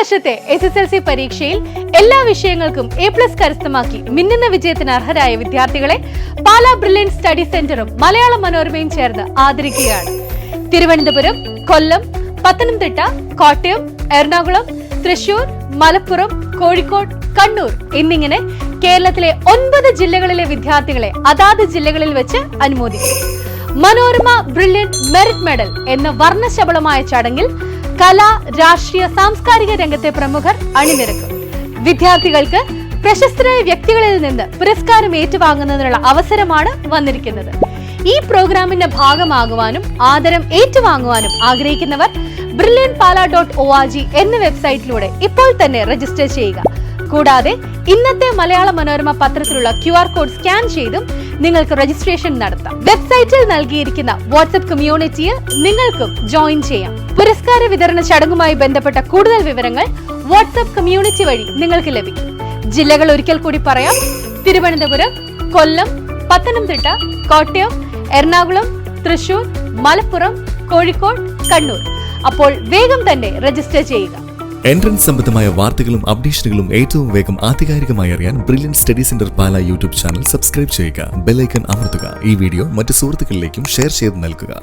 വർഷത്തെ SSLC പരീക്ഷയിൽ എല്ലാ വിഷയങ്ങൾക്കും A+ കരസ്ഥമാക്കി മിന്നുന്ന വിജയത്തിന് അർഹരായ വിദ്യാർത്ഥികളെ പാലാ ബ്രില്യൻറ്റ് സ്റ്റഡി സെന്ററും മലയാള മനോരമയും ചേർന്ന് ആദരിക്കുകയാണ്. തിരുവനന്തപുരം, കൊല്ലം, പത്തനംതിട്ട, കോട്ടയം, എറണാകുളം, തൃശൂർ, മലപ്പുറം, കോഴിക്കോട്, കണ്ണൂർ എന്നിങ്ങനെ കേരളത്തിലെ 9 ജില്ലകളിലെ വിദ്യാർത്ഥികളെ അതാത് ജില്ലകളിൽ വെച്ച് അനുമോദിക്കും. മനോരമ ബ്രില്യൻറ്റ് മെറിറ്റ് മെഡൽ എന്ന വർണ്ണശബളമായ ചടങ്ങിൽ കലാ, രാഷ്ട്രീയ, സാംസ്കാരിക രംഗത്തെ പ്രമുഖർ അണിനിരക്കും. വിദ്യാർത്ഥികൾക്ക് പ്രശസ്തരായ വ്യക്തികളിൽ നിന്ന് പുരസ്കാരം ഏറ്റുവാങ്ങുന്നതിനുള്ള അവസരമാണ് വന്നിരിക്കുന്നത്. ഈ പ്രോഗ്രാമിന്റെ ഭാഗമാകുവാനും ആദരം ഏറ്റുവാങ്ങുവാനും ആഗ്രഹിക്കുന്നവർ brilliantpala.org എന്ന വെബ്സൈറ്റിലൂടെ ഇപ്പോൾ തന്നെ രജിസ്റ്റർ ചെയ്യുക. കൂടാതെ ഇന്നത്തെ Malayala Manorama പത്രത്തിലുള്ള QR code scan ചെയ്തും നിങ്ങൾക്ക് രജിസ്ട്രേഷൻ നടത്താം. വെബ്സൈറ്റിൽ നൽകിയിരിക്കുന്ന വാട്സ്ആപ്പ് കമ്മ്യൂണിറ്റിയിൽ നിങ്ങൾക്കും ജോയിൻ ചെയ്യാം. പുരസ്കാര വിതരണ ചടങ്ങുമായി ബന്ധപ്പെട്ട കൂടുതൽ വിവരങ്ങൾ വാട്സ്ആപ്പ് കമ്മ്യൂണിറ്റി വഴി നിങ്ങൾക്ക് ലഭിക്കും. ജില്ലകൾ ഒരിക്കൽ കൂടി പറയാം: തിരുവനന്തപുരം, കൊല്ലം, പത്തനംതിട്ട, കോട്ടയം, എറണാകുളം, തൃശൂർ, മലപ്പുറം, കോഴിക്കോട്, കണ്ണൂർ. അപ്പോൾ വേഗം തന്നെ രജിസ്റ്റർ ചെയ്യുക. എൻട്രൻസ് സംബന്ധമായ വാർത്തകളും അപ്ഡേഷനുകളും ഏറ്റവും വേഗം ആധികാരികമായി അറിയാൻ brilliant study centre Pala YouTube channel subscribe ചെയ്യുക. ബെൽ ഐക്കൺ അമർത്തുക. ഈ വീഡിയോ മറ്റു സുഹൃത്തുക്കളിലേക്കും ഷെയർ ചെയ്ത് നൽകുക.